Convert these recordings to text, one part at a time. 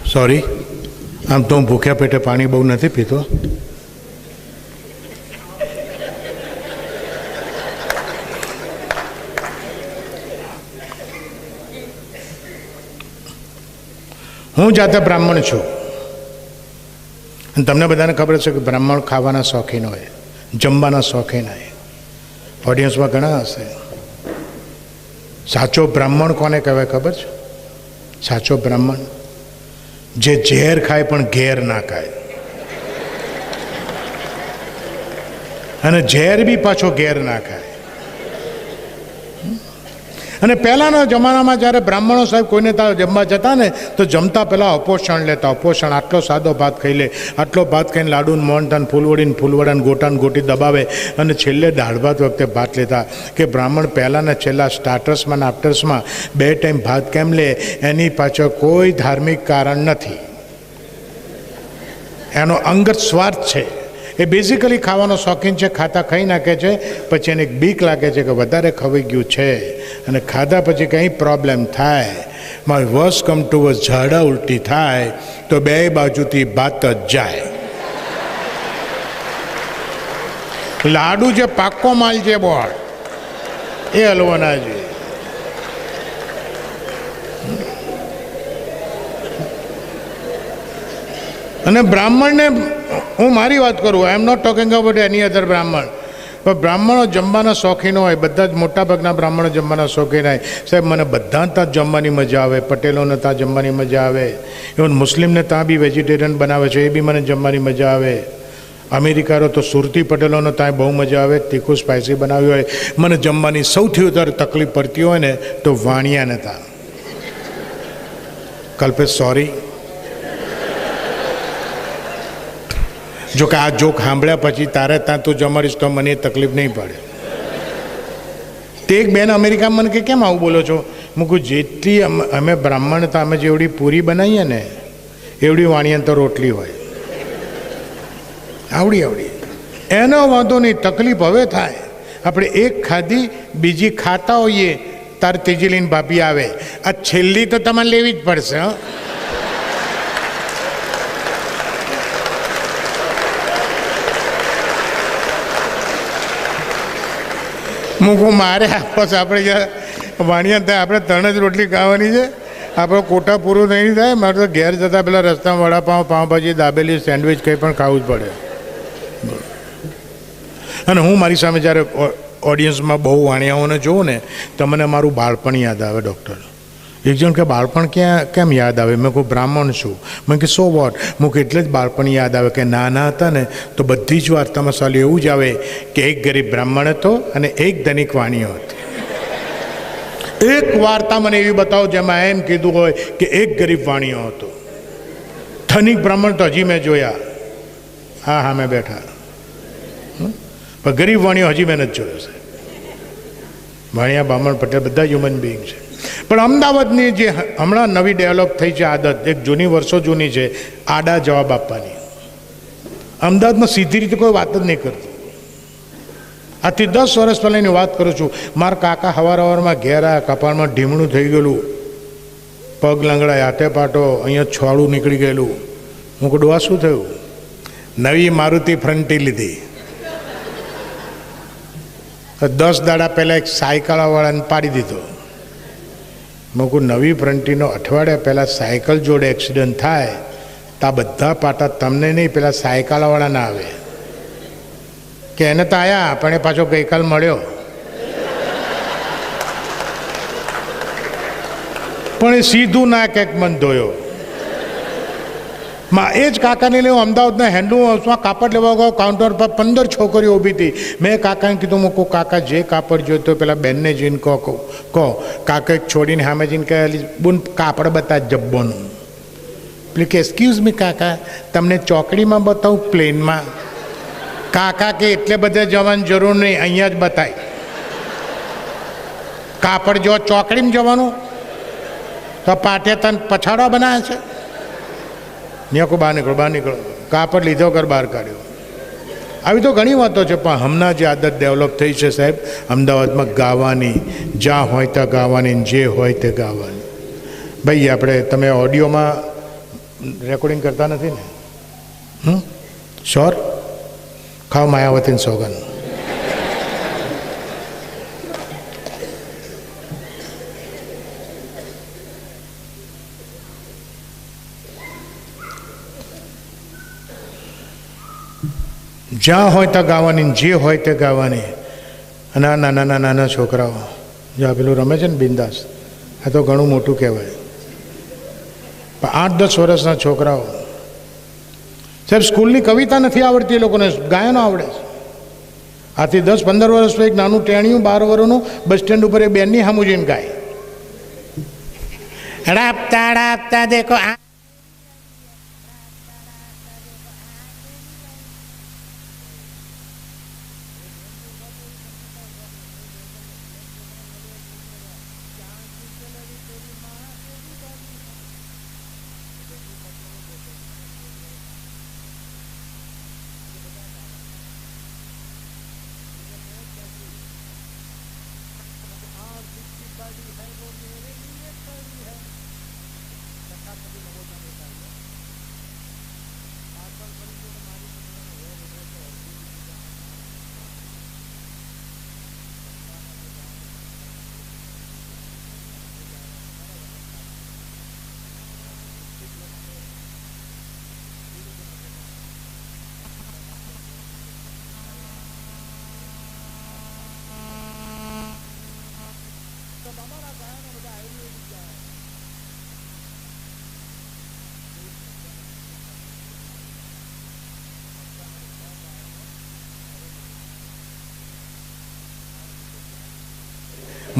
Sorry, આમ તો હું ભૂખ્યા પેટે પાણી બહુ નથી પીતો. હું જાતે બ્રાહ્મણ છું અને તમને બધાને ખબર છે કે બ્રાહ્મણ ખાવાના શોખીન હોય, જમવાના શોખીન હોય. ઓડિયન્સમાં ઘણા હશે. સાચો બ્રાહ્મણ કોને કહેવાય ખબર છે? સાચો બ્રાહ્મણ જે ઝેર ખાય પણ ઘેર ના ખાય, અને ઝેર બી પાછો ઘેર ના ખાય. અને પહેલાંના જમાનામાં જ્યારે બ્રાહ્મણો સાહેબ કોઈને ત્યાં જમવા જતા ને તો જમતા પહેલાં અપોષણ લેતા. અપોષણ આટલો સાદો ભાત ખાઈ લે, આટલો ભાત ખાઈને લાડુને મોહનથાળ ફૂલવડાને ગોટાને ગોટી દબાવે અને છેલ્લે દાળ ભાત વખતે ભાત લેતા. કે બ્રાહ્મણ પહેલાંના છેલ્લા સ્ટાર્ટર્સમાં ને આફ્ટર્સમાં 2 ટાઈમ ભાત કેમ લે એની પાછળ કોઈ ધાર્મિક કારણ નથી, એનો અંગત સ્વાર્થ છે. એ બેઝિકલી ખાવાનો શોખીન છે, ખાતા ખાઈ નાખે છે, પછી એને બીક લાગે છે કે વધારે ખવાઈ ગયું છે અને ખાધા પછી કંઈ પ્રોબ્લેમ થાય, મારે વર્સ કમ ટુ વર્સ ઝાડા ઉલટી થાય તો 2 બાજુથી ભાત જ જાય. લાડુ જે પાક્કો માલ છે બોળ એ હલવો ના જોઈએ. અને બ્રાહ્મણને હું મારી વાત કરું, આઈ એમ નોટ ટોકિંગ અબાઉટ એની અધર બ્રાહ્મણ, પણ બ્રાહ્મણો જમવાના શોખીન હોય, બધા જ મોટાભાગના બ્રાહ્મણો જમવાના શોખીન હોય. સાહેબ મને બધા ત્યાં જમવાની મજા આવે, પટેલોને ત્યાં જમવાની મજા આવે, ઇવન મુસ્લિમને ત્યાં બી વેજીટેરિયન બનાવે છે એ બી મને જમવાની મજા આવે. અમેરિકાનો તો સુરતી પટેલોનો ત્યાં બહુ મજા આવે, તીખું સ્પાઇસી બનાવ્યું હોય. મને જમવાની સૌથી વધારે તકલીફ પડતી હોય ને તો વાણિયાને ત્યાં. કલ્પેશ સોરી, જો કે આ જોક સાંભળ્યા પછી તારે ત્યાં તું જમાડીશ તો મને તકલીફ નહીં પડે. તે એક બેન અમેરિકામાં મને કે કેમ આવું બોલો છો? મૂકું જેટલી અમે બ્રાહ્મણ હતા, અમે જેવડી પૂરી બનાવીએ ને એવડી વાણિયા તો રોટલી હોય, આવડી આવડી. એનો વાંધો નહીં, તકલીફ હવે થાય. આપણે એક ખાધી બીજી ખાતા હોઈએ તાર ત્રીજી લઈને ભાભી આવે, આ છેલ્લી તો તમારે લેવી જ પડશે. મૂકું મારે આપો છે, આપણે વાણિયા થાય આપણે 3 જ રોટલી ખાવાની છે, આપણો કોટા પૂરું નહીં થાય. મારે તો ઘેર જતાં પેલા રસ્તામાં વડાપાઉં, પાઉંભાજી, દાબેલી, સેન્ડવિચ કંઈ પણ ખાવું જ પડે. અને હું મારી સામે જ્યારે ઓડિયન્સમાં બહુ વાણિયાઓને જોઉં ને તો મને મારું બાળપણ યાદ આવે. ડૉક્ટર એક જણ કે બાળપણ કેમ યાદ આવે? મેં કહું બ્રાહ્મણ છું. મેં કે સો વોટ? મૂક એટલે જ બાળપણ યાદ આવે કે નાના હતા ને તો બધી જ વાર્તામાં સાલું એવું જ આવે કે એક ગરીબ બ્રાહ્મણ હતો અને એક ધનિક વાણિયો હતો. એક વાર્તા મને એવી બતાવો જેમાં એમ કીધું હોય કે એક ગરીબ વાણિયો હતો. ધનિક બ્રાહ્મણ તો હજી મેં જોયા, હા મેં બેઠા, પણ ગરીબ વાણિયો હજી મેં નથી જોયો છે. વાણિયા, બ્રાહ્મણ, પટેલ બધા હ્યુમન બિંગ છે. પણ અમદાવાદની જે હમણાં નવી ડેવલપ થઈ છે આદત, એક વર્ષો જૂની છે, આડા જવાબ આપવાની. અમદાવાદમાં સીધી રીતે કોઈ વાત જ નહીં કરતું. આથી 10 વર્ષ પહેલાંની વાત કરું છું. મારા કાકા સવારમાં ઘેર આવ્યા, કપાળમાં ઢીમણું થઈ ગયેલું, પગ લંગડાય, હાથે પાટો, અહીંયા છોડું નીકળી ગયેલું. હું કહું ડોહા શું થયું? નવી મારુતિ ફ્રન્ટી લીધી. 10 દાડા પહેલાં એક સાયકલવાળાને પાડી દીધો. મેં કહું નવી ફ્રન્ટીનો અઠવાડિયા પહેલાં સાયકલ જોડે એક્સિડન્ટ થાય તો આ બધા પાટા તમને નહીં, પેલા સાયકલવાળા ના આવે કે એને તો આવ્યા પણ એ પાછો ગઈકાલ મળ્યો. પણ એ સીધું ના કંઈક મન ધોયો. એ જ કાકાને લઈને અમદાવાદના હેન્ડલૂમ હાઉસમાં કાપડ લેવા ગયો. કાઉન્ટર પર 15 છોકરીઓ ઊભી હતી. મેં કાકાને કીધું, મૂકું કાકા જે કાપડ જોઈતો પેલા બેનને જઈને કહો. કાકા છોડીને સામે જઈને કહે બોન કાપડ બતા જબ્બોનું. પેલી કે એક્સક્યુઝ મી કાકા, તમને ચોકડીમાં બતાવું પ્લેનમાં? કાકા કે એટલે બધે જવાની જરૂર નહીં, અહીંયા જ બતાય. કાપડ જો ચોકડીમાં જવાનું તો પાટે તને પછાડવા બનાવે છે. ન્યાકો બહાર નીકળો. કાપડ લીધો કર બહાર કાઢ્યો. આવી તો ઘણી વાતો છે, પણ હમણાં જે આદત ડેવલપ થઈ છે સાહેબ અમદાવાદમાં ગાવાની, જ્યાં હોય ત્યાં ગાવાની, જે હોય તે ગાવાની. ભાઈ આપણે તમે ઓડિયોમાં રેકોર્ડિંગ કરતા નથી ને? શ્યોર? ખાઓ માયાવતીને સોગન. જ્યાં હોય ત્યાં ગાવાની, જે હોય તે ગાવાની. અને આ નાના નાના છોકરાઓ જ્યાં પેલું રમે છે ને બિંદાસ, આ તો ઘણું મોટું કહેવાય. પણ 8-10 વર્ષના છોકરાઓ, સાહેબ સ્કૂલની કવિતા નથી આવડતી એ લોકોને, ગાયનો આવડે છે. આથી 10-15 વર્ષનું એક નાનું ટેણિયું 12 વર્ષનું બસ સ્ટેન્ડ ઉપર એ બેનની સામું જઈને ગાય, રાપતા રાપતા દેખો.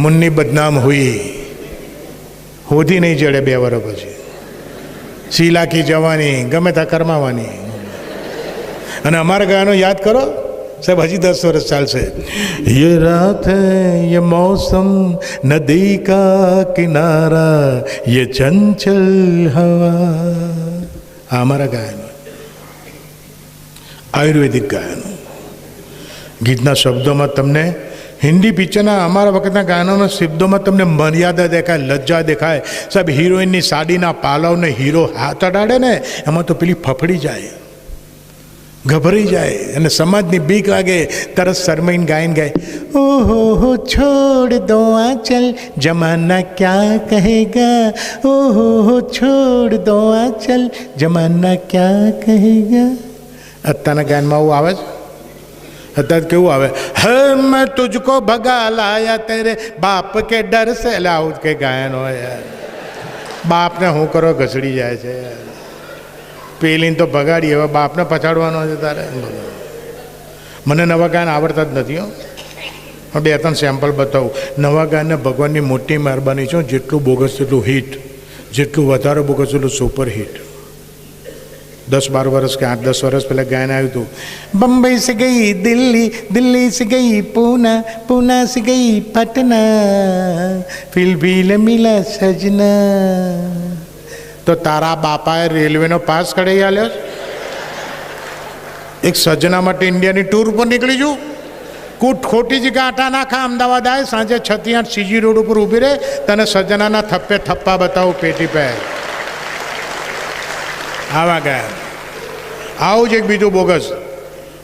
મુન્ની બદનામ હુઈ, હોધી નહીં જડે 2 વર્ષ પછી. શીલાકી જવાની, ગમે ત્યાં કરમાવાની. અને અમારા ગાયનો યાદ કરો સાહેબ, હજી 10 વર્ષ ચાલશે. યે રાત હૈ યે મૌસમ નદી કા કિનારા યે ચંચલ હવા. આ અમારા ગાયનો આયુર્વેદિક ગાયનો. ગીતના શબ્દોમાં તમને, હિન્દી પિક્ચરના અમારા વખતના ગાયનોના શબ્દોમાં તમને મર્યાદા દેખાય, લજ્જા દેખાય. સાહેબ હિરોઈનની સાડીના પાલવને હીરો હાથ અડાડે ને એમાં તો પેલી ફફડી જાય, ગભરાઈ જાય, અને સમાજની બીક લાગે. તરત શરમાઈને ગાયન ગાય, ઓહો છોડ દો આંચલ જમાના ક્યાં કહેગા, ઓહો છોડ દો આંચલ જમાના ક્યાં કહેગા. અત્યારના ગાયનમાં આવું આવે છે? અત્યારે કેવું આવે, હે મેં તુજકો ભગા લાયા તેરે બાપ કે ડર સે. એટલે આવું કે ગાયન હોય યાર. બાપને હું કરો ઘસડી જાય છે યાર. પેલીને તો ભગાડી, હવે બાપને પછાડવાનો છે તારે. મને નવા ગાયન આવડતા જ નથી હો. 2-3 સેમ્પલ બતાવું. નવા ગાયને ભગવાનની મોટી મહેરબાની છે. જેટલું બોગસ તેટલું હિટ, જેટલું વધારે બોગસ એટલું સુપર હિટ. 10-12 વર્ષ કે 8-10 વર્ષ પહેલાં ગાયન આવ્યું હતું, बम्बई से गई दिल्ली, दिल्ली से गई पूना, पूना से गई पटना, फिर भी मिला सजना. તો તારા બાપાએ રેલવેનો પાસ કઢાઈ આલ્યો? એક સજના માટે ઇન્ડિયાની ટૂર ઉપર નીકળી જુ. ખોટી જ ગાંઠા નાખા, અમદાવાદ આવે, સાંજે 6 થી 8 CG રોડ ઉપર ઊભી રહે, તને સજનાના થપ્પે થપ્પા બતાવું પેટી પે. આવા ગયા. આવું જ એક બીજું બોગસ,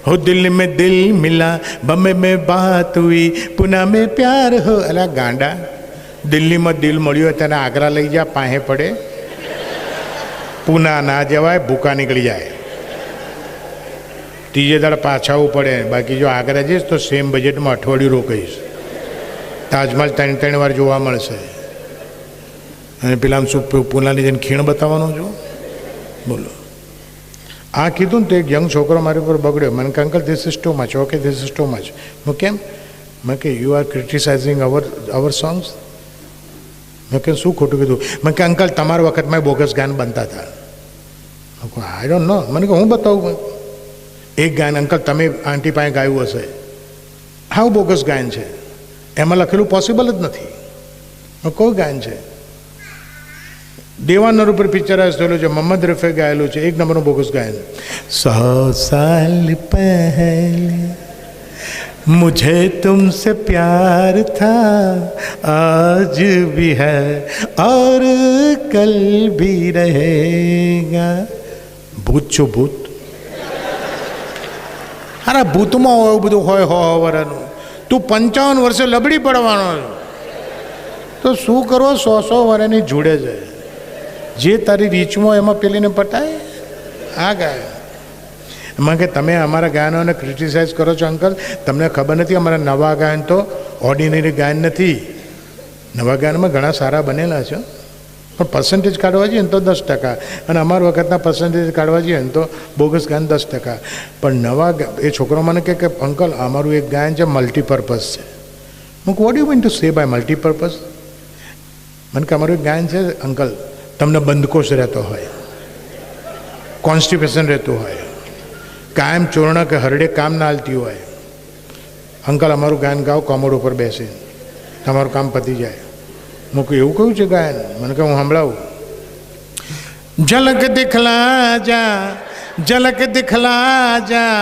हो दिल्ली में दिल मिला, बम्बे में बात हुई, पुणे में प्यार हो. અલા ગાંડા, દિલ્હીમાં દિલ મળ્યું હોય તેને આગ્રા લઈ જા, પાસે પડે. પૂના ના જવાય, ભૂકા નીકળી જાય. ત્રીજે દાડે પાછાવું પડે. બાકી જો આગ્રા જઈશ તો સેમ બજેટમાં અઠવાડિયું રોકાઈશ. તાજમહેલ 3 વાર જોવા મળશે. અને પેલા આમ શું પૂનાની જઈને ખીણ બતાવવાનો છું? બોલો. આ કીધું ને તો એક યંગ છોકરો મારી ઉપર બગડ્યો. મને કે uncle this is too much. Okay this is too much. હું કેમ? મેં કે યુ આર ક્રિટિસાઇઝિંગ અવર સોંગ્સ. મેં કે શું ખોટું કીધું? મેં કે અંકલ તમારા વખતમાં બોગસ ગાન બનતા હતા. I don't know. મને કે હું બતાવું એક ગાયન. અંકલ તમે આંટી પાસે ગાયું હશે, હાવ બોગસ ગાયન છે, એમાં લખેલું પોસિબલ જ નથી. કોઈ ગાયન છે, દેવાનર ઉપર પિક્ચરાઇઝ થયેલું છે, મોહમ્મદ રફે ગાયેલું છે, 1 નંબરનું બોગસ ગાયન. 100 સાલ પહેલે मुझे तुमसे प्यार था आज भी है और कल भी रहेगा. ભૂત છો ભૂત? અરે ભૂતમાં એવું બધું હોય વર્ષનું. તું 55 વર્ષે લબડી પડવાનો તો શું કરો? 100 વર્ષની જોડે છે. જે તારી રીચમાં એમાં પેલીને પટાય. આ ગાય એમાં કે તમે અમારા ગાયનોને ક્રિટિસાઇઝ કરો છો અંકલ, તમને ખબર નથી અમારા નવા ગાયન તો ઓર્ડિનરી ગાયન નથી. નવા ગાયનમાં ઘણા સારા બનેલા છે, પણ પર્સન્ટેજ કાઢવા જઈએ ને તો 10%, અને અમારા વખતના પર્સન્ટેજ કાઢવા જઈએ ને તો બોગસ ગાયન 10%. પણ નવા એ છોકરો મને કહે કે અંકલ અમારું એક ગાયન છે મલ્ટીપર્પઝ છે. હું what you mean to say by multipurpose? મને કે અમારું એક ગાયન છે અંકલ, તમને બંધકોશ રહેતો હોય, કોન્સ્ટિપેશન રહેતું હોય, કાયમ ચોરણા કે હરડે કામ ના હાલતી હોય, અંકલ અમારું ગાયન ગાઓ કોમોડ ઉપર બેસી, તમારું કામ પતી જાય. હું કહું એવું કહ્યું છે ગાયન? મને કહે હું સંભળાવું. ઝલક દિખલા જા, ઝલક દિખલા જા,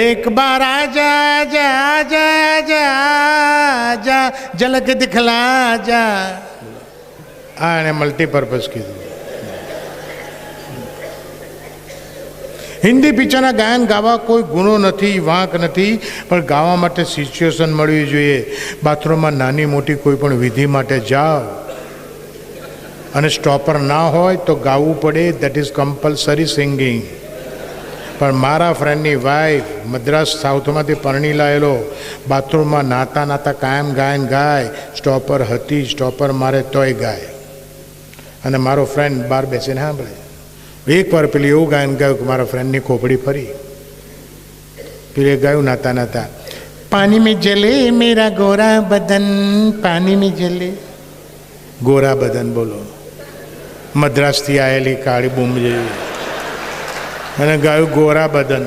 એક બાર આજા જા જા જા જા, ઝલક દિખલા જા. આ એને મલ્ટીપર્પઝ કીધું. હિન્દી પિક્ચરના ગાયન ગાવા કોઈ ગુનો નથી, વાંક નથી, પણ ગાવા માટે સિચ્યુએશન મળવી જોઈએ. બાથરૂમમાં નાની મોટી કોઈ પણ વિધિ માટે જાઓ અને સ્ટોપર ના હોય તો ગાવું પડે, દેટ ઇઝ કમ્પલસરી સિંગિંગ. પણ મારા ફ્રેન્ડની વાઈફ મદ્રાસ સાઉથમાંથી પરણી લાયેલો, બાથરૂમમાં નાતા નાતા કાયમ ગાયન ગાય. સ્ટોપર હતી, સ્ટોપર મારે તોય ગાય, અને મારો ફ્રેન્ડ બહાર બેસીને સાંભળે. એકવાર પેલી એવું ગાયન ગાયું કે મારા ફ્રેન્ડની ખોપડી ફરી. પેલે ગાયું નાતા નાતા, પાણી મેં જલે મેરા ગોરા બદન, પાણી મેં જલે. ગોરા બદન બોલો, મદ્રાસથી આવેલી કાળી બૂમ જેવી, અને ગાયું ગોરા બદન.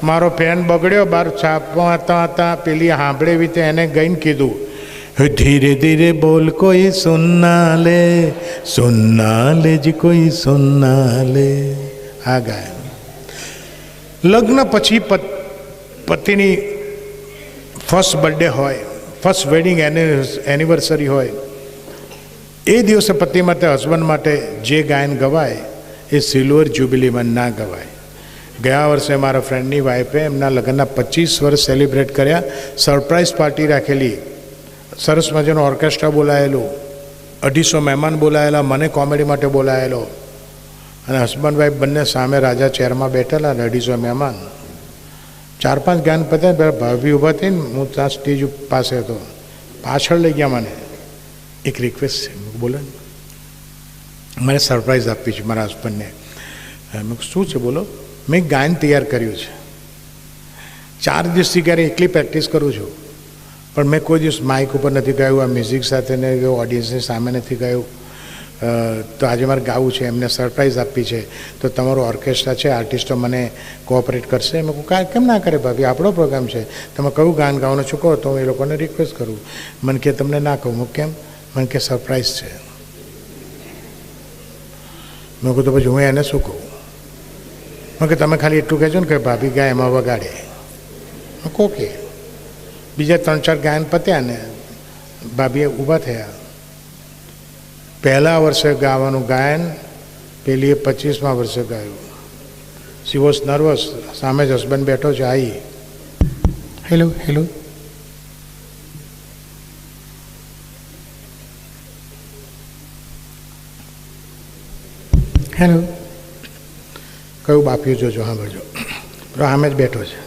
મારો ફેન બગડ્યો, બહાર છાપવા હતા પેલી સાંભળે એવી રીતે એને ગઈને કીધું, ધીરે ધીરે બોલ કોઈ સુનના લે, સુનના લે જી કોઈ સુનના લે. આ ગાય લગ્ન પછી પતિની ફર્સ્ટ બર્થડે હોય, ફર્સ્ટ વેડિંગ એનિવર્સરી હોય, એ દિવસે પતિ માટે, હસબન્ડ માટે જે ગાયન ગવાય એ સિલ્વર જ્યુબિલીમાં ના ગવાય. ગયા વર્ષે મારા ફ્રેન્ડની વાઈફે એમના લગ્નના 25 વર્ષ સેલિબ્રેટ કર્યા. સરપ્રાઈઝ પાર્ટી રાખેલી, સરસ મજાનું ઓર્કેસ્ટ્રા બોલાયેલું, 250 મહેમાન બોલાયેલા, મને કોમેડી માટે બોલાયેલો, અને હસબન્ડ વાઈફ બંને સામે રાજા ચેરમાં બેઠેલા, 250 મહેમાન. 4-5 ગાયન પત્યા, ભાભી ઊભા થઈને હું ત્યાં સ્ટેજ પાસે હતો, પાછળ લઈ ગયા. મને એક રિક્વેસ્ટ છે, બોલો ને, મને સરપ્રાઈઝ આપવી છે મારા હસબન્ડને. મેં શું છે બોલો? મેં ગાયન તૈયાર કર્યું છે, 4 દિવસથી ક્યારે એકલી પ્રેક્ટિસ કરું છું, પણ મેં કોઈ દિવસ માઇક ઉપર નથી ગાયું, આ મ્યુઝિક સાથે નહીં ગયું, ઓડિયન્સની સામે નથી ગાયું. તો આજે મારે ગાવું છે, એમને સરપ્રાઈઝ આપવી છે, તો તમારો ઓર્કેસ્ટ્રા છે, આર્ટિસ્ટો મને કોઓપરેટ કરશે? મેં કહું કેમ ના કરે ભાભી, આપણો પ્રોગ્રામ છે, તમે કયું ગાન ગાવાનું છું કહો તો હું એ લોકોને રિક્વેસ્ટ કરું. મને કે તમને ના કહું. હું કેમ? મને કે સરપ્રાઈઝ છે. મેં કહું તો પછી હું એને શું કહું? મેં કે તમે ખાલી એટલું કહેજો ને કે ભાભી ગાય એમાં વગાડે. ઓકે. બીજા 3-4 ગાયન પત્યા ને ભાભીએ ઊભા થયા. પહેલા વર્ષે ગાવાનું ગાયન પેલીએ 25મા વર્ષે ગાયું. She was nervous. સામે જ હસબન્ડ બેઠો છે. આઈ હેલો હેલો, હેલો. કયું બાપ્યું જોજો, હા ભજો સામે જ બેઠો છે.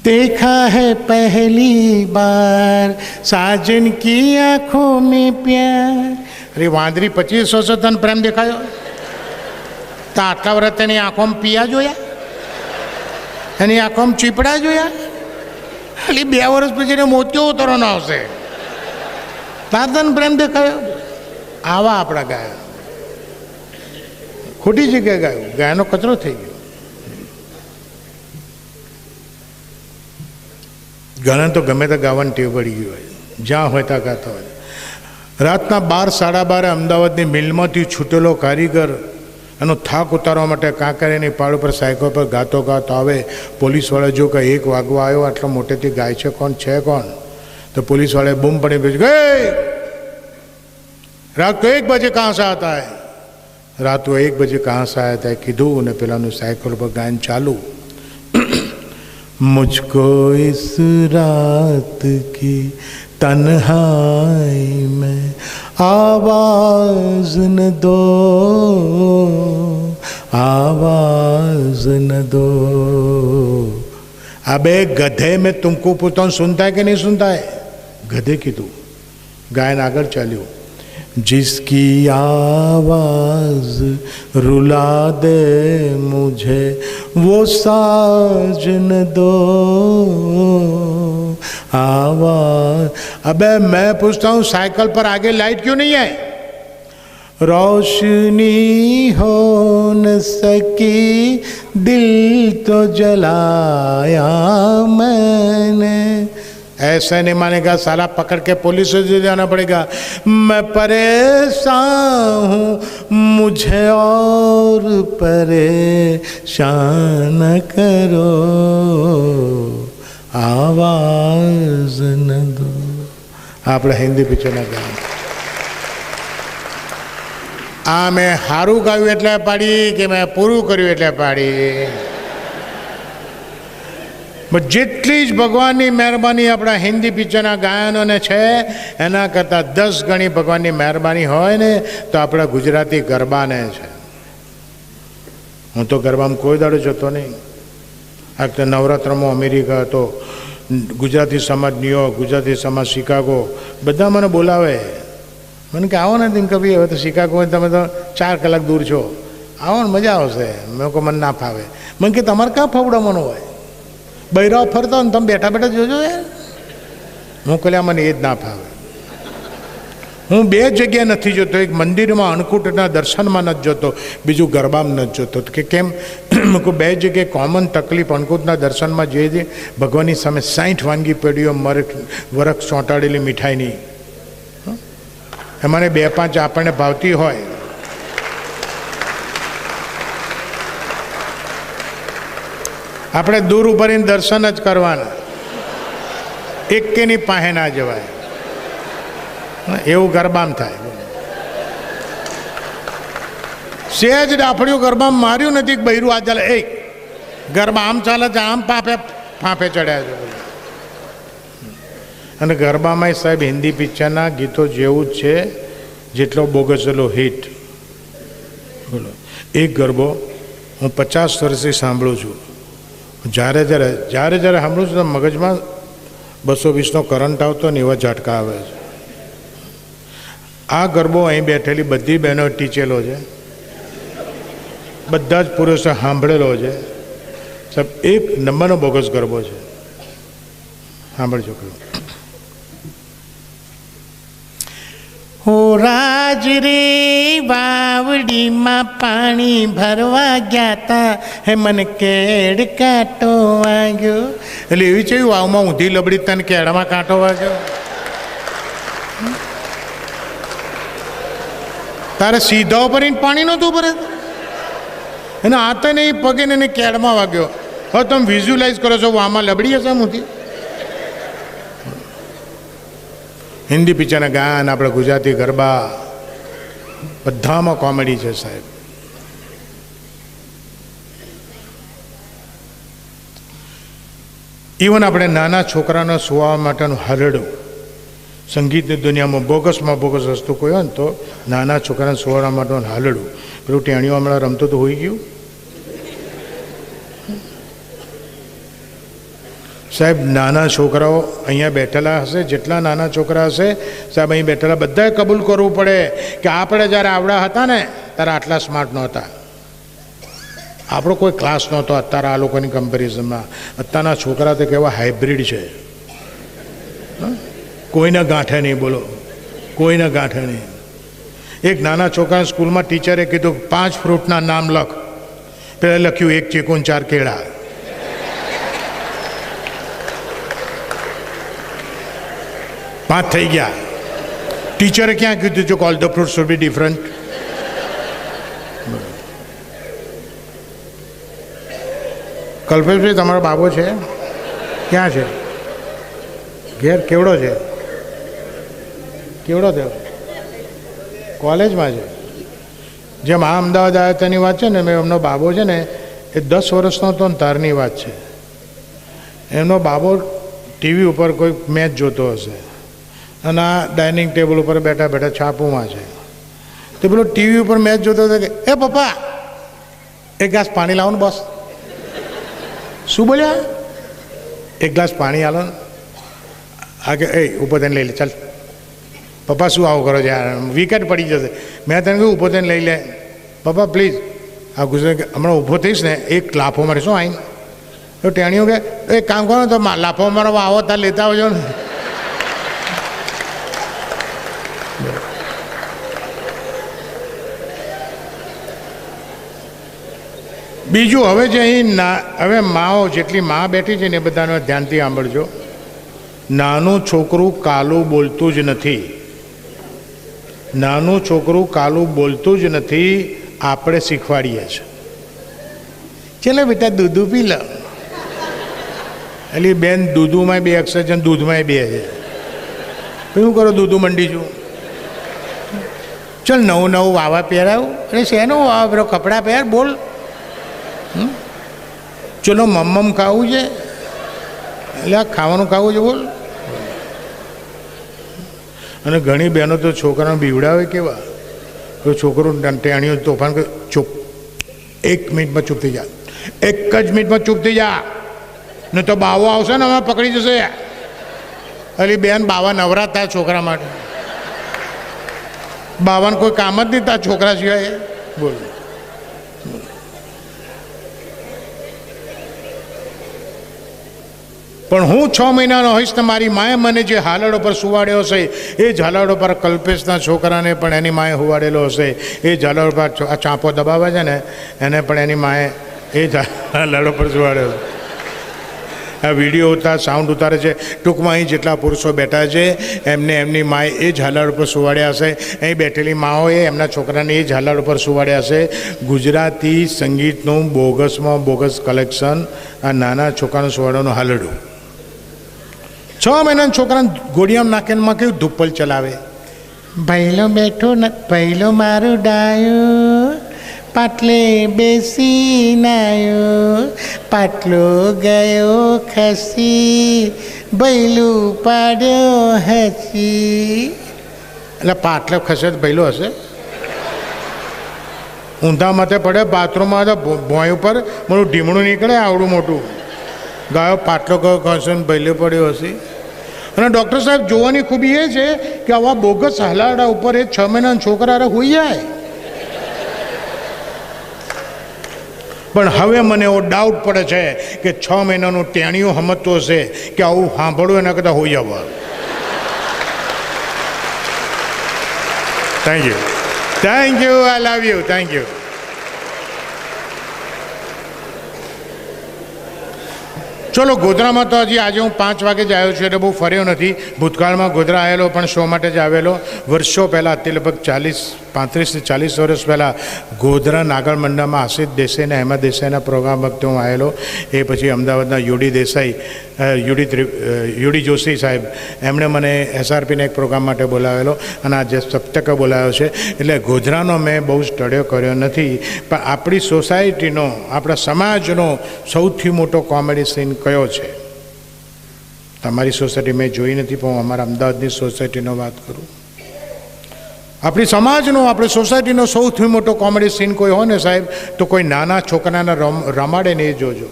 देखा है पहली बार साजन की आंखों में प्यार. अरे वांदरी 25 વર્ષ તને પ્રેમ દેખાયો? તો આટલા વર્ષ તેની આંખોમાં પિયા જોયા? એની આંખોમાં ચીપડા જોયા? ખાલી 2 વર્ષ પછી એને મોતિયો ઉતરવાનો આવશે. તાર તને પ્રેમ દેખાયો? આવા આપણા ગાયા. ખોટી જગ્યાએ ગાયું, ગાયનો કચરો થઈ ગયો. ઘણા તો ગમે ત્યાં ગાવાની ટેવ પડી ગઈ હોય, જ્યાં હોય ત્યાં ગાતા હોય. રાતના 12-12:30 અમદાવાદની મિલમાંથી છૂટેલો કારીગર એનો થાક ઉતારવા માટે કાંકરિયાની પહાડ ઉપર સાયકલ પર ગાતો ગાતો આવે. પોલીસવાળા જો કે 1 વાગવા આવ્યો, આટલા મોટેથી ગાય છે કોણ છે કોણ? તો પોલીસવાળાએ બૂમ પડી પૂછ્યું, ગઈ રાત તો 1 બજે કહાં સે આતા હૈ? રાત તો 1 બજે કહાં સે આયા હતા કીધું, અને પેલાનું સાયકલ પર ગાયન ચાલુ. मुझको इस रात की तन्हाई में आवाज न दो, आवाज न दो. अबे गधे में तुमको पूछता हूँ, सुनता है कि नहीं सुनता है? गधे कीधું. गायन આગળ ચાલ્યું. जिसकी आवाज रुला दे मुझे वो साजन दो आवाज. अबे मैं पूछता हूँ, साइकिल पर आगे लाइट क्यों नहीं है? रोशनी हो न सकी दिल तो जलाया मैंने. ऐसे नहीं मानेगा साला, पकड़ के पुलिस से जाना पड़ेगा. मैं परेशान हूँ, मुझे और परेशान करो, आवाज न दो. આપણે હિન્દી પિક્ચરના ગામ આ મેં સારું ગાયું એટલે પાડી કે મેં પૂરું કર્યું એટલે પાડી? જેટલી જ ભગવાનની મહેરબાની આપણા હિન્દી પિક્ચરના ગાયનોને છે, એના કરતાં 10 ગણી ભગવાનની મહેરબાની હોય ને તો આપણા ગુજરાતી ગરબાને છે. હું તો ગરબામાં કોઈ દાડો જતો નહીં. આ વખતે નવરાત્રમાં અમેરિકા હતો, ગુજરાતી સમાજ ન્યુયોર્ક, ગુજરાતી સમાજ શિકાગો, બધા મને બોલાવે. મને કે આવો ને તેમ કભી, હવે તો શિકાગો તમે તો 4 કલાક દૂર છો, આવો ને મજા આવશે. મેં કહું મને ના ફાવે. મને કે તમારે ક્યાં ફવડાવવાનું હોય? બૈરાઓ ફરતા હોય ને તમે બેઠા બેઠા જોજો યાર. હું કહ્યા મને એ જ ના ફાવે. હું 2 જગ્યાએ નથી જોતો, એક મંદિરમાં અન્નકૂટના દર્શનમાં નથી જોતો, બીજું ગરબામાં નથી જોતો. કે કેમ? મેં કહું 2 જગ્યાએ કોમન તકલીફ. અન્નકૂટના દર્શનમાં જઈએ ભગવાનની સામે 60 વાનગી પેઢીઓ વરખ ચોંટાડેલી મીઠાઈની, એમાંને 2-5 આપણને ભાવતી હોય. આપણે દૂર ઉભરીને દર્શન જ કરવાના, એકેની પાસે ના જવાય. એવું ગરબામાં થાય. સહેજ ડાફડિયું ગરબામાં માર્યું નથી કે બૈરું આ ચાલે. એ ગરબા આમ ચાલે છે, આમ ફાંફે ચડ્યા છે. અને ગરબામાં સાહેબ હિન્દી પિક્ચરના ગીતો જેવું જ છે જેટલો બોગસેલો હિટ. બોલો, એક ગરબો હું 50 વર્ષથી સાંભળું છું. જ્યારે સાંભળું છું તો મગજમાં 220નો કરંટ આવતો ને એવા ઝટકા આવે છે. આ ગરબો અહીં બેઠેલી બધી બહેનો ટીચેલો છે, બધા જ પુરુષો સાંભળેલો છે. સાહેબ 1 નંબરનો બોગસ ગરબો છે. સાંભળજો કયો. હો રાજ રે વાવડીમાં પાણી ભરવા ગયા તા, હે મને કેડ કાંટો વાગ્યો. એટલે એવી છે વાવમાં ઊંધી લબડી તને કેળમાં કાંટો વાગ્યો. તારે સીધા ઉપર પાણી નહોતું ભરે, એને હાથે નહીં પગે ને એને કેળમાં વાગ્યો. હવે તમે વિઝ્યુલાઇઝ કરો છો આમાં લબડી હશે ઊંધી. હિન્દી પિક્ચરના ગાન, આપણે ગુજરાતી ગરબા, બધામાં કોમેડી છે સાહેબ. ઇવન આપણે નાના છોકરાને સુવાવા માટેનું હરડું, સંગીતની દુનિયામાં બોગસમાં બોગસ વસ્તુ કોઈ હોય ને તો નાના છોકરાને સુવાવા માટેનું હાલડું. પેલું ટેણીઓ હમણાં રમતું તો હોઈ ગયું સાહેબ. નાના છોકરાઓ અહીંયા બેઠેલા હશે, જેટલા નાના છોકરા હશે સાહેબ અહીં બેઠેલા બધાએ કબૂલ કરવું પડે કે આપણે જ્યારે આવડા હતા ને ત્યારે આટલા સ્માર્ટ નહોતા, આપણો કોઈ ક્લાસ નહોતો. અત્યારે આ લોકોની કમ્પેરિઝનમાં અત્યારના છોકરા તો કેવા હાઇબ્રિડ છે, કોઈને ગાંઠે નહીં. બોલો, કોઈને ગાંઠે નહીં. એક નાના છોકરાને સ્કૂલમાં ટીચરે કીધું 5 ફ્રૂટના નામ લખ. પહેલાં લખ્યું 1 ચીકુ 4 કેળા. 5 થઈ ગયા. ટીચરે ક્યાં કીધું જો all the fruits should be different. કલ્પેશભાઈ તમારો બાબો છે? ક્યાં છે? ઘેર? કેવડો છે? કેવડો થયો? કોલેજમાં છે. જેમ આ અમદાવાદ આવ્યા તેની વાત છે ને, મેં એમનો બાબો છે ને એ 10 વર્ષનો હતો ને તારની વાત છે. એમનો બાબો ટીવી ઉપર કોઈ મેચ જોતો હશે અને આ ડાઇનિંગ ટેબલ ઉપર બેઠા બેઠા છાપુમાં છે. તો પેલો ટીવી ઉપર મેચ જોતો હતો કે એ પપ્પા એક ગ્લાસ પાણી લાવો ને. બસ શું બોલ્યા? એક ગ્લાસ પાણી આલો ને. આ કે એ ઉપર થઈને લઈ લે. ચાલ પપ્પા શું આવું કરો છો યાર, વિકેટ પડી જશે. મેં તને કહ્યું ઊભો થઈને લઈ લે. પપ્પા પ્લીઝ. આ ગુજરે કે હમણાં ઊભો થઈશ ને એક લાફો મારે શું આવીને. તો ટેણીઓ કે એક કામ કરો તો લાફો મારો આવો તાર લેતા આવજો ને. બીજું હવે જે અહીં હવે માઓ જેટલી મા બેઠી છે ને એ બધાને ધ્યાનથી સાંભળજો. નાનું છોકરું કાલું બોલતું જ નથી. નાનું છોકરું કાલું બોલતું જ નથી. આપણે શીખવાડીએ છીએ. ચલો બેટા દૂધ પી લો. એટલે બેન દૂધમાં 2 અક્ષર છે, દૂધમાં 2 છે. શું કરો? દૂધું મંડી છું. ચલ નવું વાવા પહેરાવું. અરે શેનું વાવા પહેરો? કપડાં પહેર. બોલ. ચલો મમ્મમ ખાવું છે. એટલે આ ખાવાનું ખાવું છે. બોલ. અને ઘણી બહેનો તો છોકરાને બીવડાવે કેવા. તો છોકરો ટેણીઓ તોફાન કરે. ચૂપ. 1 મિનિટમાં ચૂપ થઈ જા. 1 જ મિનિટમાં ચૂપ થઈ જા. ને તો બાવો આવશે ને અમે પકડી જશે. અલી બેન બાવા નવરા થાય છોકરા માટે. બાવાને કોઈ કામ જ નહીં થાય છોકરા સિવાય. બોલ. પણ હું 6 મહિનાનો હોઈશ ને મારી માએ મને જે હાલડો પર સુવાડ્યો હશે એ જ હાલડો પર કલ્પેશના છોકરાને પણ એની માએ હુવાડેલો હશે. એ જ હાલડો પર આ ચાંપો દબાવે છે ને એને પણ એની માએ એ જ હાલડો પર સુવાડ્યો. આ વિડીયો ઉતાર સાઉન્ડ ઉતારે છે. ટૂંકમાં અહીં જેટલા પુરુષો બેઠા છે એમને એમની માએ એ જ હાલડ ઉપર સુવાડ્યા હશે. અહીં બેઠેલી માઓએ એમના છોકરાને એ જ હાલડ ઉપર સુવાડ્યા હશે. ગુજરાતી સંગીતનું બોગસમાં બોગસ કલેક્શન આ નાના છોકરાનું સુવાડવાનું હાલડું. 6 મહિનાના છોકરાને ગોળિયામાં નાખીને કેવું ધુપ્પલ ચલાવે. ભૈલો બેઠો ને ભૈલો મારું ડાયો પાટલે બેસી નાયો પાટલો ગયો ખસી ભૈલું પાડ્યો હસી. એટલે પાટલો ખસે તો ભૈલો હશે. ઊંધા માથે પડે બાથરૂમમાં તો ભોંય ઉપર મારું ઢીમણું નીકળે આવડું મોટું. ગાયો પાટલો ગયો ખસે ને ભૈલો પડ્યો હશે. અને ડૉક્ટર સાહેબ જોવાની ખૂબી એ છે કે આવા બોગસ હલાડા ઉપર એ 6 મહિનાના છોકરા હોઈ જાય. પણ હવે મને એવો ડાઉટ પડે છે કે 6 મહિનાનું ટેણીઓ સમજતો હશે કે આવું સાંભળવું એના કરતાં હોઈ જવા. Thank you. I love you. Thank you. ચલો ગોધરામાં તો હજી આજે હું 5 વાગે જ આવ્યો છું એટલે બહુ ફર્યો નથી. ભૂતકાળમાં ગોધરા આવેલો પણ શો માટે જ આવેલો. વર્ષો પહેલાં તે લગભગ 35 થી 40 વર્ષ પહેલાં ગોધરા નાગર મંડળમાં આશિષ દેસાઈના હેમા દેસાઈના પ્રોગ્રામ વખતે હું આવેલો. એ પછી અમદાવાદના યુડી જોશી સાહેબ એમણે મને SRPના એક પ્રોગ્રામ માટે બોલાવેલો અને આજે સપ્તકે બોલાવ્યો છે. એટલે ગોધરાનો મેં બહુ સ્ટડીઓ કર્યો નથી પણ આપણી સોસાયટીનો આપણા સમાજનો સૌથી મોટો કોમેડી સીન કયો છે? તમારી સોસાયટી મેં જોઈ નથી પણ હું અમારા અમદાવાદની સોસાયટીનો વાત કરું. આપણી સમાજનો આપણી સોસાયટીનો સૌથી મોટો કોમેડી સીન કોઈ હોય ને સાહેબ તો કોઈ નાના છોકરાને રમાડે ને એ જોજો.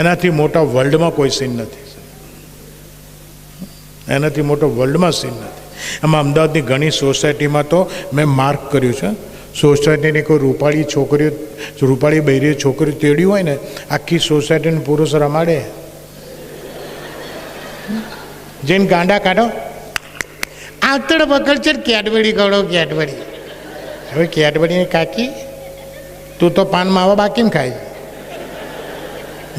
એનાથી મોટા વર્લ્ડમાં કોઈ સીન નથી. એનાથી મોટો વર્લ્ડમાં સીન નથી. એમાં અમદાવાદની ઘણી સોસાયટીમાં તો મેં માર્ક કર્યું છે. સોસાયટીની કોઈ રૂપાળી બૈરી છોકરીઓ તેડી હોય ને આખી સોસાયટીને પુરુષ રમાડે. જઈને ગાંડા કાઢો આવતડ પકડ છે કેડબરી કાઢો કેડબરી. હવે કેડબરીની કાકી તું તો પાન માવા બાકી ખાય.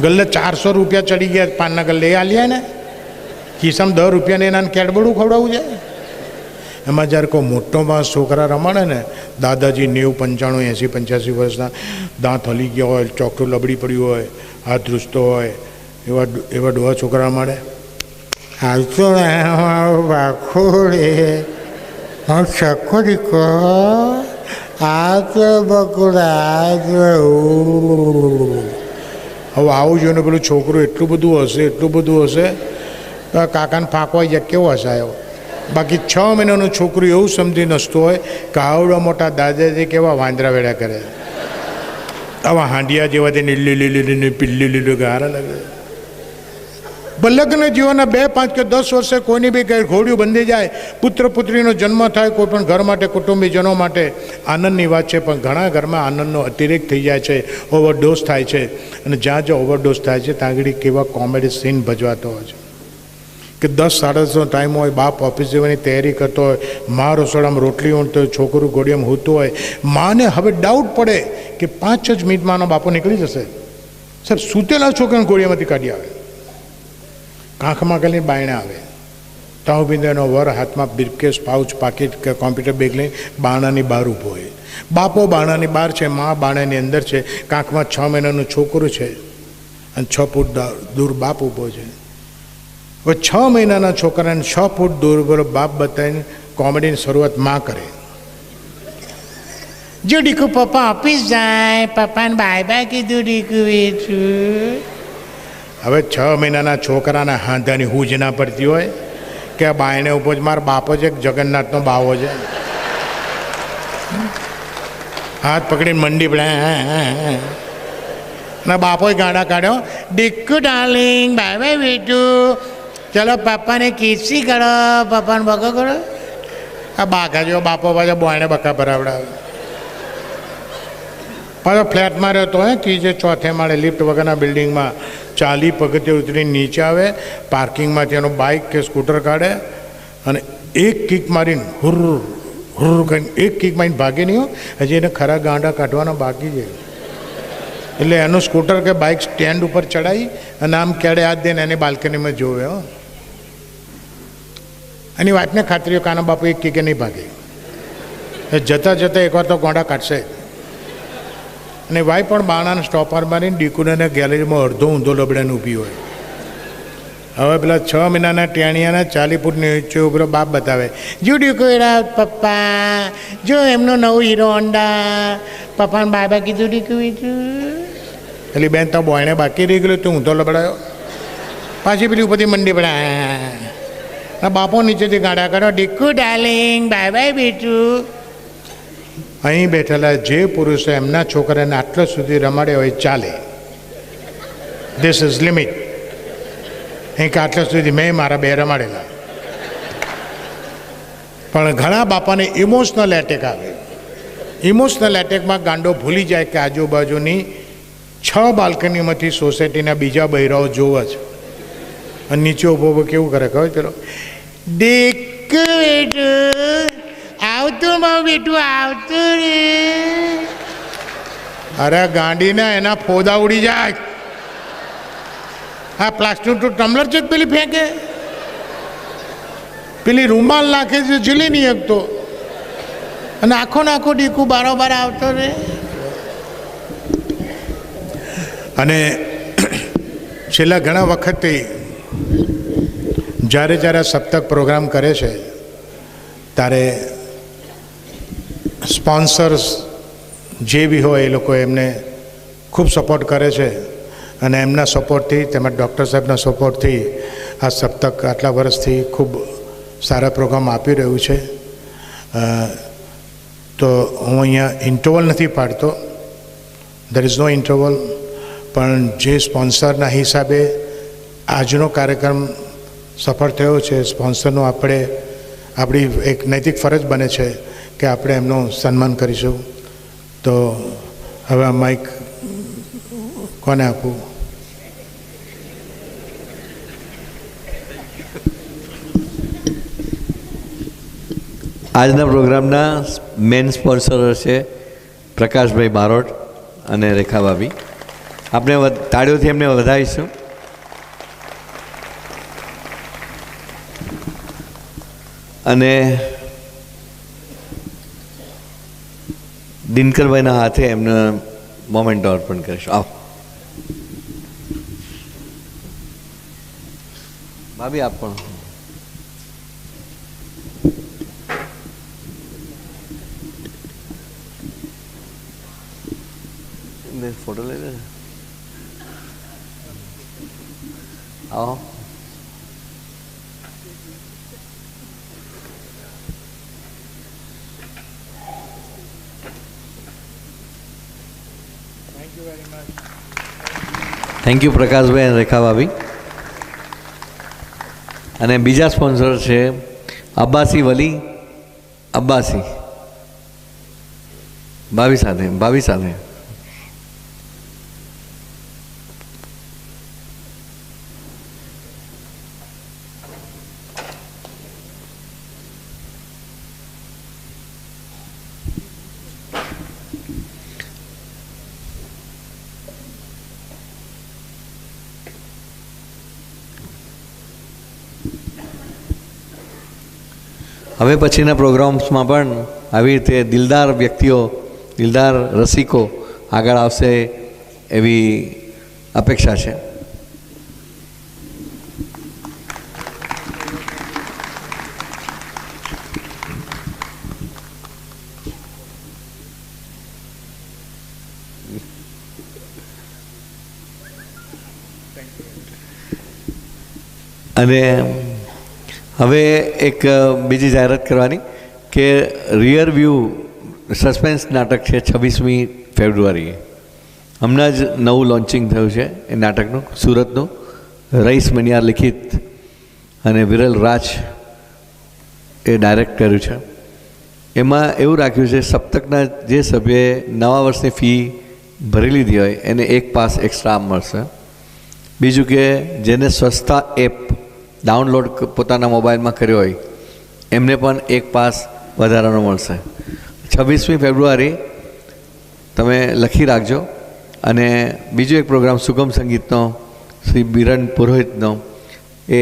ગલ્લે 400 રૂપિયા ચડી ગયા પાનના ગલ્લે એ આલ્યા ને ખિસ્સામાં 10 રૂપિયાને એના કેડબડું ખવડાવવું છે. એમાં જ્યારે કોઈ મોટો માણસ છોકરા રમાડે ને, દાદાજી 90, 95, 80, 85 વર્ષના, દાંત હલી ગયા હોય, ચોકટું લબડી પડ્યું હોય, હાથ ધ્રુજતો હોય, એવા ડોહા છોકરા રમાડે. હાલ તો બાખોડે હું શકો દીકો આ તો બકુડા. હવે આવું જોઈને પેલું છોકરું એટલું બધું હશે કાકાને ફાંકવાઈ જાય કેવો હસાયો. બાકી 6 મહિનાનું છોકરું એવું સમજી નસતું હોય કે આવડા મોટા દાદાજી કેવા વાંદરા વેડા કરે, આવા હાંડિયા જેવા તે લીલી પીલી ગારા લાગે. લગ્ન જીવનના 2, 5 કે 10 વર્ષે કોઈની બી કંઈ ઘોડિયું બંધી જાય, પુત્ર પુત્રીનો જન્મ થાય, કોઈ પણ ઘર માટે, કુટુંબીજનો માટે આનંદની વાત છે. પણ ઘણા ઘરમાં આનંદનો અતિરેક થઈ જાય છે, ઓવરડોઝ થાય છે. અને જ્યાં ઓવરડોઝ થાય છે ત્યાં આગળ કેવા કોમેડી સીન ભજવાતો હોય છે કે 10, 10:30 ટાઈમ હોય, બાપ ઓફિસ જવાની તૈયારી કરતો હોય, મા રસોડામાં રોટલી ઊંઘતો હોય, છોકરું ઘોડિયામાં હૂતું હોય. માને હવે ડાઉટ પડે કે 5 જ મિનિટમાં આનો બાપો નીકળી જશે. સર સૂતેલા છોકરાને ઘોડિયામાંથી કાઢી આવે, આંખમાં કરીને બાયણે આવે, તાવ બિંદેનો વર હાથમાં બ્રીફકેસ, પાઉચ, પાકીટ કે કોમ્પ્યુટર બેગ લઈને બારણાની બહાર ઊભો હોય. બાપો બારણાની બહાર છે, મા બારણાની અંદર છે, કાંખમાં 6 મહિનાનું છોકરું છે અને 6 ફૂટ દૂર બાપ ઊભો છે. હવે 6 મહિનાના છોકરાને 6 ફૂટ દૂર બોલો બાપ બતાવીને કોમેડીની શરૂઆત માં કરે. જો ડીકુ પપ્પા ઓફિસ જાય, પપ્પાને બાય બાય કીધું ડીકુ વેચું. હવે 6 મહિનાના છોકરાના હાંધાની હૂજ ના પડતી હોય કે બાયને ઉભો જ મારા બાપો છે, જગન્નાથનો બાવો છે, હાથ પકડીને મંડી પડે ના બાપોએ ગાડા કાઢ્યો, ડીકુ ડાર્લિંગ બાય બાય બેટું, ચલો પપ્પાને કિસી કરો, પપ્પાને બકો કરો. આ બાકા જેવો બાપો પાછો બોયને બકા ભરાવડાવે. પાછો ફ્લેટમાં રહેતો હોય, ત્રીજે 4થે માળે લિફ્ટ વગરના બિલ્ડિંગમાં 40 પગથિયે ઉતરીને નીચે આવે, પાર્કિંગમાંથી એનો બાઇક કે સ્કૂટર કાઢે અને એક કિક મારીને હુર કરીને એક કિક મારીને ભાગે નહીં હો, હજી એને ખરા ગાંડા કાઢવાના બાકી છે. એટલે એનું સ્કૂટર કે બાઇક સ્ટેન્ડ ઉપર ચડાવી અને આમ કેડે હાથ દઈને એની બાલ્કનીમાં જોવે. હો, એની વાતને ખાતરી કાનો બાપુ એક કિકે નહીં ભાગે, જતાં એકવાર તો ગોંડા કાઢશે. અને વાઈ પણ બાણાને સ્ટોપર મારીને ડીકુને ગેલેરીમાં અડધો ઊંધો લબડાને ઊભી હોય. હવે પેલા 6 મહિનાના ટેણિયાના 40 ફૂટ નીચે ઉભરો બાપ બતાવે, જો ડીકુ એરા પપ્પા, જો એમનો નવું હીરો હોન્ડા, પપ્પાને બાબા કીધું ડીકુ બીજું. પેલી બેન તો બોયણે બાકી રહી ગયેલું, તું ઊંધો લબડાયો. પાછી પેલી ઉપરથી મંડી પડા, બાપો નીચેથી ગાડા કરો, ડીકુ ડાર્લિંગ બાય બાય બેટું. અહીં બેઠેલા જે પુરુષો એમના છોકરાને આટલા સુધી રમાડ્યા હોય ચાલે, ધીસ ઇઝ લિમિટ. અહીં કે આટલા સુધી મેં મારા 2 રમાડેલા. પણ ઘણા બાપાને ઇમોશનલ એટેક આવે. ઇમોશનલ એટેકમાં ગાંડો ભૂલી જાય કે આજુબાજુની 6 બાલ્કનીમાંથી સોસાયટીના બીજા બૈરાઓ જોવે છે અને નીચે ઊભો કેવું કરે ખબર પેલો, ડીકુ બેટું આવતું મારું બેટું આવતું રે. અરે ગાંડીના એના ફોદા ઉડી જાય. હા, પ્લાસ્ટિકનું ટમ્લર છે પેલી ફેંકે, પેલી રૂમાલ નાખે છે ઝીલી નહીં શકતો અને આખો ડીકુ બારોબાર આવતો રે. અને છેલ્લા ઘણા વખતથી જ્યારે સપ્તક પ્રોગ્રામ કરે છે ત્યારે સ્પોન્સર્સ જે બી હોય એ લોકો એમને ખૂબ સપોર્ટ કરે છે અને એમના સપોર્ટથી તેમજ ડૉક્ટર સાહેબના સપોર્ટથી આ સપ્તક આટલા વર્ષથી ખૂબ સારા પ્રોગ્રામ આપી રહ્યું છે. તો હું અહીંયા ઇન્ટરવલ નથી પાડતો, દેર ઇઝ નો ઇન્ટરવલ, પણ જે સ્પોન્સરના હિસાબે આજનો કાર્યક્રમ સફળ થયો છે, સ્પોન્સરનો આપણી એક નૈતિક ફરજ બને છે કે આપણે એમનું સન્માન કરીશું. તો હવે આ માઇક કોને આપું? આજના પ્રોગ્રામના મેન સ્પોન્સર છે પ્રકાશભાઈ બારોટ અને રેખા ભાભી. આપણે તાળીઓથી એમને વધાવીશું. અને દિનકરભાઈના હાથે એમને મોમેન્ટો અર્પણ કરીશું. આવો ભાભી, આપ પણ ફોટો લઈ લે. આવો. થેન્ક યુ પ્રકાશભાઈ અને રેખા ભાભી. અને બીજા સ્પોન્સર છે અબ્બાસી વલી અબ્બાસી. ભાભી સાથે હવે પછીના પ્રોગ્રામ્સમાં પણ આવી રીતે દિલદાર વ્યક્તિઓ, દિલદાર રસિકો આગળ આવશે એવી અપેક્ષા છે. અને હવે એક બીજી જાહેરાત કરવાની કે રિયર વ્યૂ સસ્પેન્સ નાટક છે 26મી ફેબ્રુઆરીએ. હમણાં જ નવું લોન્ચિંગ થયું છે એ નાટકનું, સુરતનું. રઈસ મનિયાર લિખિત અને વિરલ રાજ એ ડાયરેક્ટ કર્યું છે. એમાં એવું રાખ્યું છે સપ્તકના જે સભ્યએ નવા વર્ષની ફી ભરી લીધી હોય એને એક પાસ એક્સ્ટ્રા મળશે. બીજું કે જેને સ્વચ્છતા એપ ડાઉનલોડ પોતાના મોબાઈલમાં કર્યો હોય એમને પણ એક પાસ વધારાનો મળશે. 26મી ફેબ્રુઆરી તમે લખી રાખજો. અને બીજો એક પ્રોગ્રામ સુગમ સંગીતનો શ્રી બિરન પુરોહિતનો એ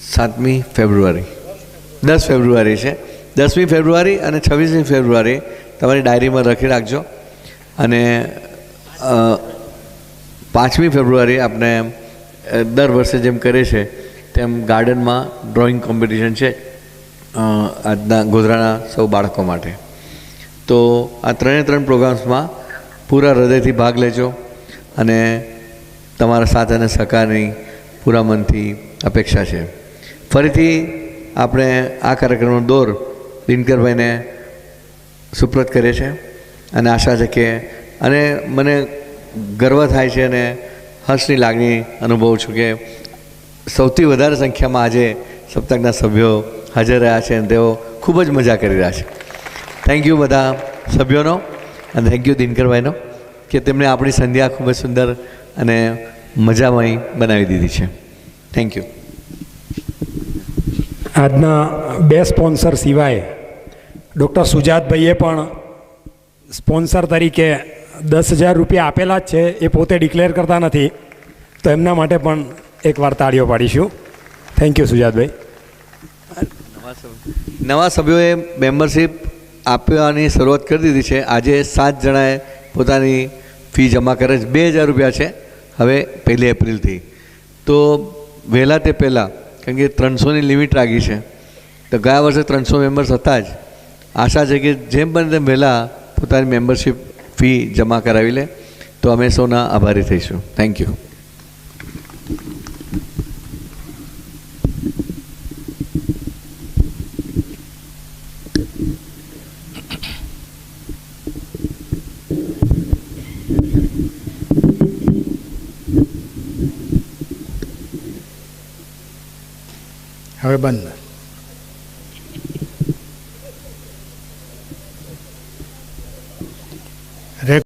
7મી ફેબ્રુઆરી 10 ફેબ્રુઆરી છે. 10મી ફેબ્રુઆરી અને 26મી ફેબ્રુઆરી તમારી ડાયરીમાં લખી રાખજો. અને 5મી ફેબ્રુઆરી આપણે દર વર્ષે જેમ કરે છે તેમ ગાર્ડનમાં ડ્રોઈંગ કોમ્પિટિશન છે આજના ગોધરાના સૌ બાળકો માટે. તો આ ત્રણે પ્રોગ્રામ્સમાં પૂરા હૃદયથી ભાગ લેજો અને તમારા સાથ અને સહકારની પૂરા મનથી અપેક્ષા છે. ફરીથી આપણે આ કાર્યક્રમનો દોર દિનકરભાઈને સુપ્રત કરીએ છીએ અને આશા છે કે અને મને ગર્વ થાય છે અને હર્ષની લાગણી અનુભવું છું કે સૌથી વધારે સંખ્યામાં આજે સપ્તકના સભ્યો હાજર રહ્યા છે અને તેઓ ખૂબ જ મજા કરી રહ્યા છે. થેન્ક યુ બધા સભ્યોનો અને થેન્ક યુ દિનકરભાઈનો કે તેમણે આપણી સંધ્યા ખૂબ જ સુંદર અને મજામય બનાવી દીધી છે. Thank you. આજના બે સ્પોન્સર સિવાય ડૉક્ટર સુજાતભાઈએ પણ સ્પોન્સર તરીકે 10,000 રૂપિયા આપેલા જ છે. એ પોતે ડિક્લેર કરતા નથી, તો એમના માટે પણ એકવાર તાળીઓ પાડીશું. Thank you સુજાતભાઈ. નવા સભ્યોએ મેમ્બરશીપ આપવાની શરૂઆત કરી દીધી છે. આજે 7 જણાએ પોતાની ફી જમા કરે છે. 2,000 રૂપિયા છે હવે 1 એપ્રિલથી. તો વહેલા તે પહેલાં, કારણ કે 300ની લિમિટ રાખી છે, તો ગયા વર્ષે 300 મેમ્બર્સ હતા જ. આશા છે કે જેમ બને તેમ વહેલા પોતાની મેમ્બરશીપ ફી જમા કરાવી લે તો અમે સૌના આભારી થઈશું. Thank you. હવે બંધ.